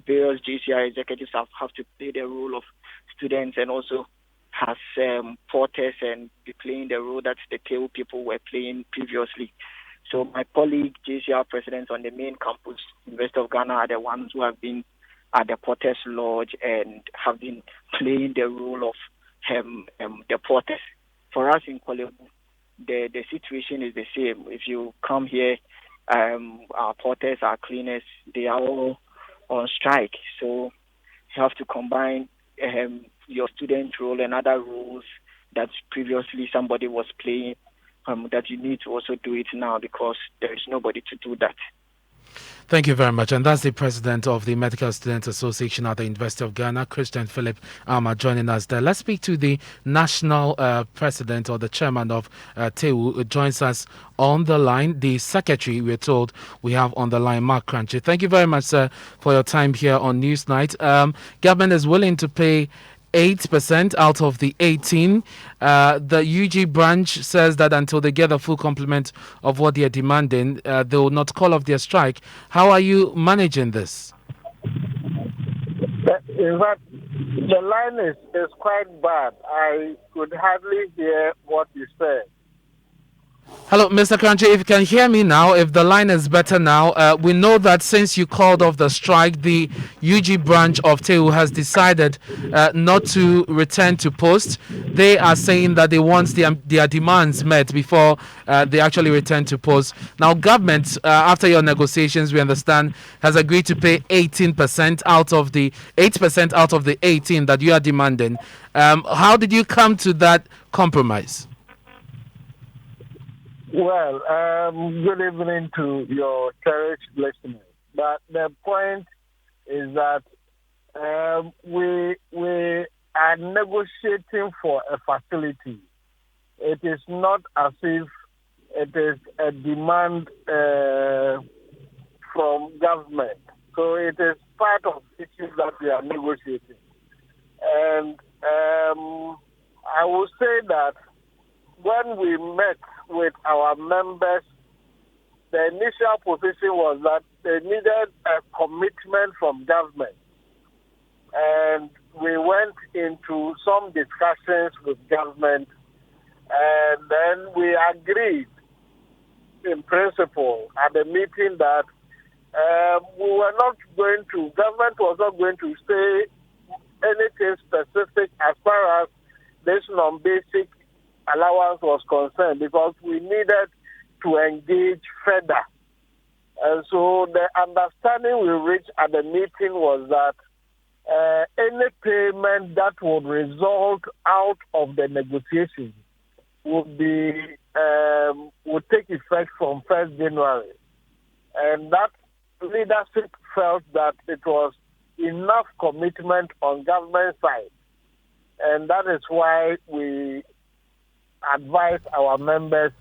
various GCI executives have to play the role of students and also has porters and be playing the role that the TEU people were playing previously. So my colleague, JCR presidents on the main campus, University of Ghana, are the ones who have been at the Porters Lodge and have been playing the role of the porters. For us in Kolebu, the situation is the same. If you come here, our porters, our cleaners, they are all on strike. So you have to combine your student role and other roles that previously somebody was playing, that you need to also do it now because there is nobody to do that. Thank you very much. And that's the president of the Medical Students Association at the University of Ghana, Christian Philip Alma, joining us there. Let's speak to the national president or the chairman of TEU, who joins us on the line. The secretary, we're told, we have on the line, Mark Crunchy. Thank you very much, sir, for your time here on Newsnight. Government is willing to pay 8% out of the 18. The UG branch says that until they get a full complement of what they are demanding, they will not call off their strike. How are you managing this? In fact, the line is quite bad. I could hardly hear what you said. Hello, Mr. Kranche, if you can hear me now, if the line is better now, we know that since you called off the strike, the UG branch of TEU has decided not to return to post. They are saying that they want their demands met before they actually return to post. Now, government, after your negotiations, we understand, has agreed to pay 18% out of the 8% out of the 18 that you are demanding. How did you come to that compromise? Well, good evening to your cherished listeners. But the point is that we are negotiating for a facility. It is not as if it is a demand from government. So it is part of issues that we are negotiating. And I will say that when we met with our members, the initial position was that they needed a commitment from government. And we went into some discussions with government, and then we agreed in principle at the meeting that we were not going to, government was not going to say anything specific as far as this non-basic allowance was concerned, because we needed to engage further. And so the understanding we reached at the meeting was that any payment that would result out of the negotiations would take effect from 1st January. And that leadership felt that it was enough commitment on government side. And that is why we advise our members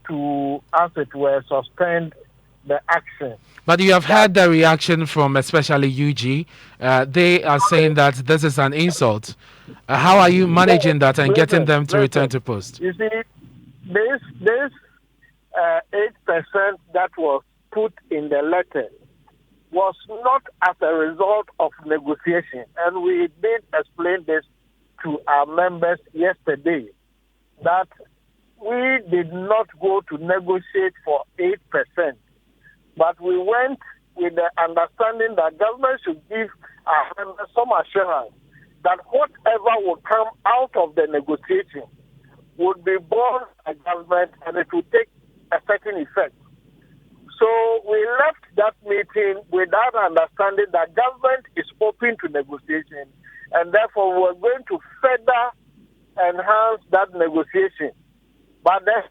to, as it were, suspend the action. But you have heard the reaction from especially UG. They are saying that this is an insult. How are you managing that and getting them to return to post? You see, this 8% that was put in the letter was not as a result of negotiation. And we did explain this to our members yesterday, that we did not go to negotiate for 8%, but we went with the understanding that government should give our members some assurance that whatever will come out of the negotiation would be borne by government and it would take a certain effect. So we left that meeting without understanding that government is open to negotiation, and therefore we're going to further enhance that negotiation. But then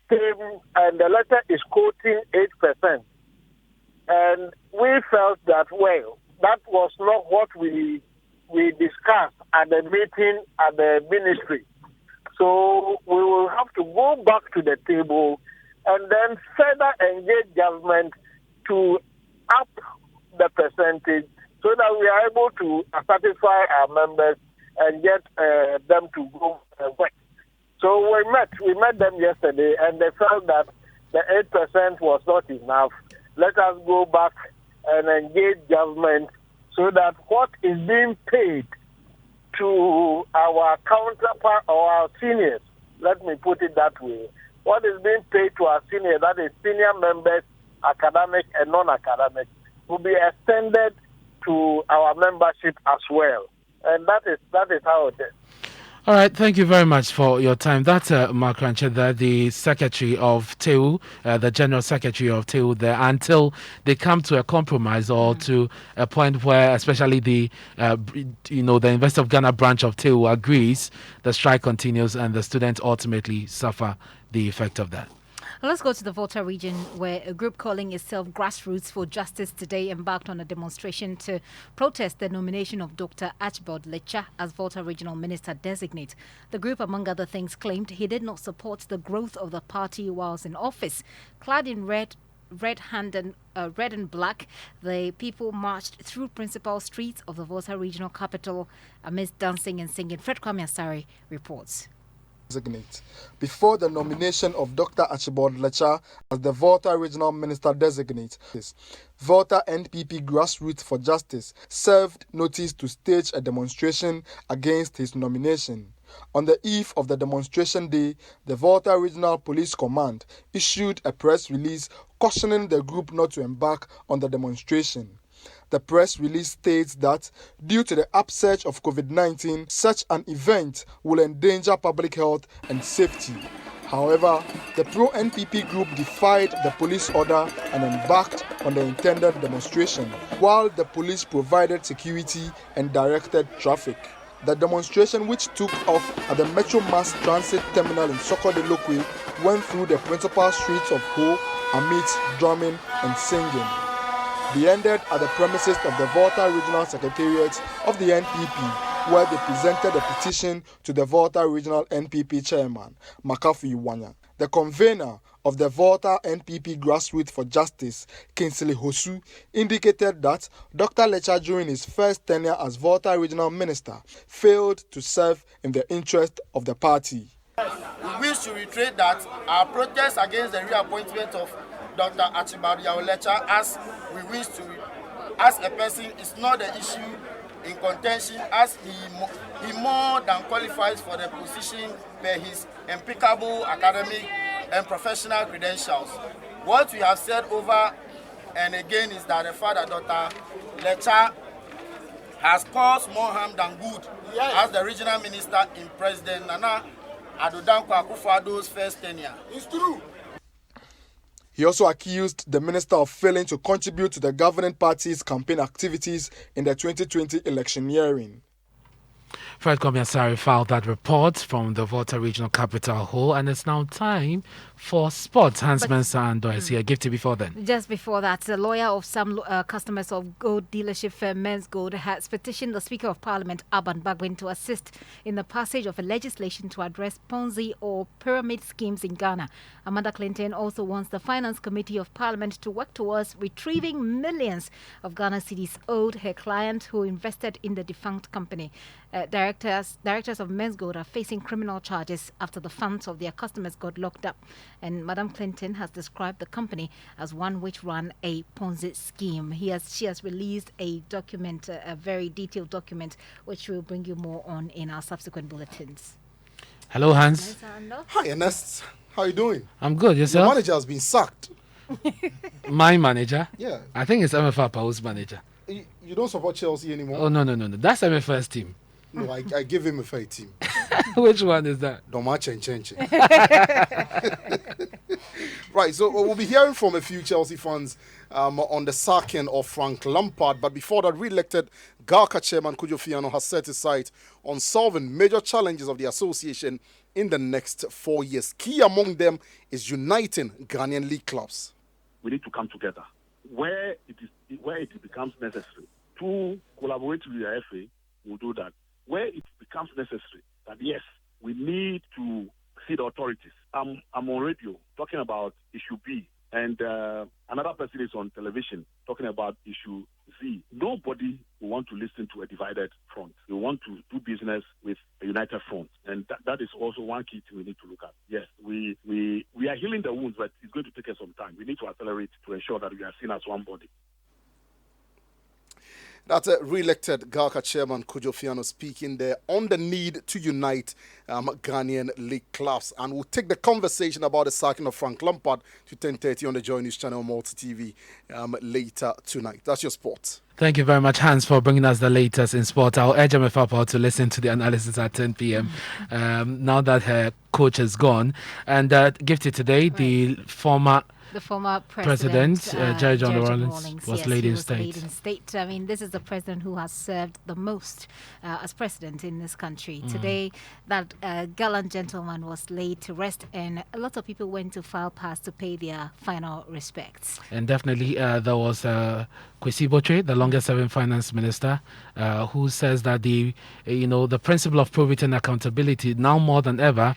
came and the letter is quoting 8%. And we felt that, well, that was not what we discussed at the meeting at the ministry. So we will have to go back to the table and then further engage government to up the percentage so that we are able to satisfy our members and get them to go work. So we met them yesterday, and they felt that the 8% was not enough. Let us go back and engage government so that what is being paid to our counterpart or our seniors, let me put it that way, what is being paid to our seniors, that is senior members, academic and non-academic, will be extended to our membership as well. And that is how it is. All right, thank you very much for your time. That's Mark Rancheda, the Secretary of TEU, the General Secretary of TEU there, until they come to a compromise or to a point where especially the University of Ghana branch of TEU agrees, the strike continues and the students ultimately suffer the effect of that. Let's go to the Volta region, where a group calling itself Grassroots for Justice today embarked on a demonstration to protest the nomination of Dr. Archibald Lecha as Volta Regional Minister Designate. The group, among other things, claimed he did not support the growth of the party whilst in office. Clad in red and black, the people marched through principal streets of the Volta regional capital amidst dancing and singing. Fred Kwame Asare reports. Designate. Before the nomination of Dr. Archibald Lecha as the Volta Regional Minister Designate, Volta NPP Grassroots for Justice served notice to stage a demonstration against his nomination. On the eve of the demonstration day, the Volta Regional Police Command issued a press release cautioning the group not to embark on the demonstration. The press release states that due to the upsurge of COVID-19, such an event will endanger public health and safety. However, the pro-NPP group defied the police order and embarked on the intended demonstration, while the police provided security and directed traffic. The demonstration, which took off at the Metro Mass Transit Terminal in Sokode Lokwe, went through the principal streets of Ho amidst drumming and singing. They ended at the premises of the Volta Regional Secretariat of the NPP, where they presented a petition to the Volta Regional NPP Chairman, Makafu Iwanya. The convener of the Volta NPP Grassroots for Justice, Kinsley Hosu, indicated that Dr. Lecha, during his first tenure as Volta Regional Minister, failed to serve in the interest of the party. We wish to reiterate that our protest against the reappointment of Dr. Archibald Lecha as a person is not the issue in contention, as he more than qualifies for the position by his impeccable academic and professional credentials. What we have said over and again is that the fact that Dr. Lecha has caused more harm than good as the regional minister in President Nana Addo Dankwa Akufo-Addo's first tenure. It's true. He also accused the minister of failing to contribute to the governing party's campaign activities in the 2020 electioneering. Fred Kwame filed that report from the Volta Regional Capital Hall, and it's now time for sports. Hans Mensa Andoh is here. Gifty before then. Just before that, the lawyer of some customers of gold dealership firm Men's Gold has petitioned the Speaker of Parliament, Alban Bagwin, to assist in the passage of a legislation to address Ponzi or pyramid schemes in Ghana. Amanda Clinton also wants the Finance Committee of Parliament to work towards retrieving millions of Ghana cedis owed her client who invested in the defunct company. Directors of Men's Gold are facing criminal charges after the funds of their customers got locked up. And Madam Clinton has described the company as one which ran a Ponzi scheme. She has released a document, a very detailed document, which we'll bring you more on in our subsequent bulletins. Hello, Hans. Hi, Ernest. How are you doing? I'm good. Yourself? Your manager has been sacked. My manager? Yeah. I think it's MFR Paul's manager. You don't support Chelsea anymore? Oh, no. That's MFR's team. No, I give him a fair team. Which one is that? Doma Chenchenche. Right, so we'll be hearing from a few Chelsea fans on the sacking of Frank Lampard. But before that, re-elected Garca chairman Kojo Fiano has set his sight on solving major challenges of the association in the next 4 years. Key among them is uniting Ghanaian league clubs. We need to come together where it becomes necessary to collaborate with the FA. We'll do that. Where it becomes necessary, that yes, we need to see the authorities. I'm on radio talking about issue B, and another person is on television talking about issue Z. Nobody will want to listen to a divided front. We want to do business with a united front, and that is also one key thing we need to look at. Yes, we are healing the wounds, but it's going to take us some time. We need to accelerate to ensure that we are seen as one body. That's a re-elected Garca chairman Kojo Fiano speaking there on the need to unite Ghanaian league clubs. And we'll take the conversation about the sacking of Frank Lampard to 10:30 on the Joy News channel, Multi TV, later tonight. That's your sport. Thank you very much, Hans, for bringing us the latest in sport. I'll urge MFAPA to listen to the analysis at 10 p.m. Now that her coach is gone. And Gifty today, the former president Jerry John Rawlings was laid in state. I mean, this is the president who has served the most as president in this country. Today, that gallant gentleman was laid to rest, and a lot of people went to file past to pay their final respects. And definitely, there was Kwesi Botre, the longest-serving finance minister, who says that the principle of probity and accountability now more than ever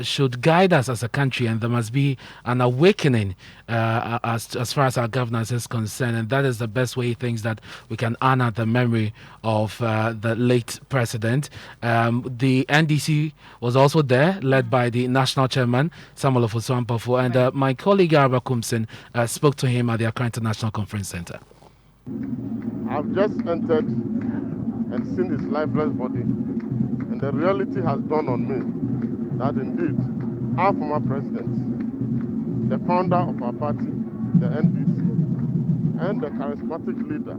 should guide us as a country, and there must be an awakening as far as our governance is concerned, and that is the best way he thinks that we can honor the memory of the late president. The NDC was also there, led by the national chairman Samuel Ofo-Swampafo, and my colleague Arba Kumsin spoke to him at the Accra International Conference Center. I've just entered and seen his lifeless body, and the reality has dawned on me that indeed our former president, the founder of our party, the NDC, and the charismatic leader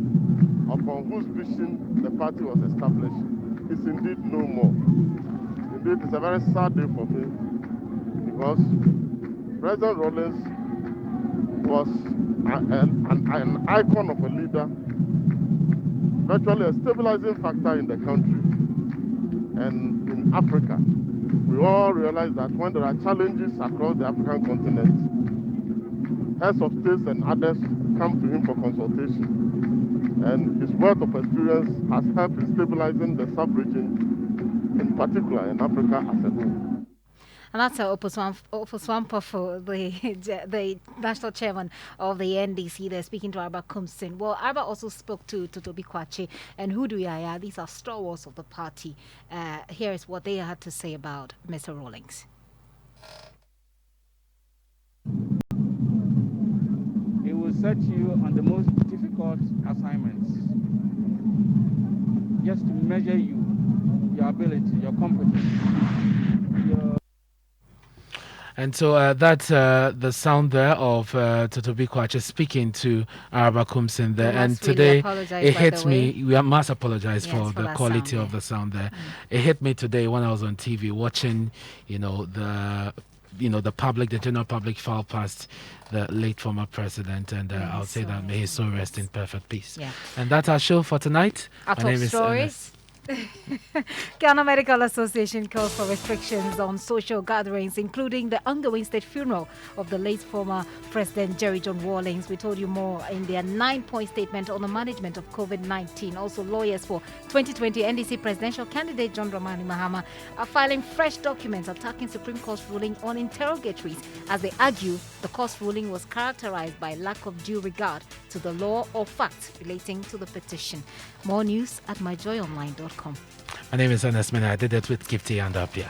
upon whose vision the party was established is indeed no more. Indeed, it's a very sad day for me because President Rawlings was an icon of a leader, virtually a stabilizing factor in the country and in Africa. We all realize that when there are challenges across the African continent, heads of states and others come to him for consultation. And his wealth of experience has helped in stabilizing the sub-region, in particular in Africa as a whole. And that's Ofo-Swampafo, the national chairman of the NDC. They're speaking to Arba Kumsin. Well, Arba also spoke to Totobi Kwache and Hudu Yaya. These are stalwarts of the party. Here is what they had to say about Mr. Rawlings. It will set you on the most difficult assignments, just to measure you, your ability, your competence, your... And so that's the sound there of Totobi Kwache speaking to Araba Kumsin there. And today it hits me. We must apologize for the quality of the sound there. It hit me today when I was on TV watching, the public, the general public file past the late former president, and I'll say that may his soul rest in perfect peace. Yeah. And that's our show for tonight. My name is Ernest. Ghana Medical Association calls for restrictions on social gatherings, including the ongoing state funeral of the late former President Jerry John Rawlings. We told you more in their 9-point statement on the management of COVID-19. Also, lawyers for 2020 NDC presidential candidate John Dramani Mahama are filing fresh documents attacking Supreme Court's ruling on interrogatories, as they argue the court's ruling was characterized by lack of due regard to the law or facts relating to the petition. More news at myjoyonline.com. My name is Ernest. I did it with Gifty and Andoh-Appiah.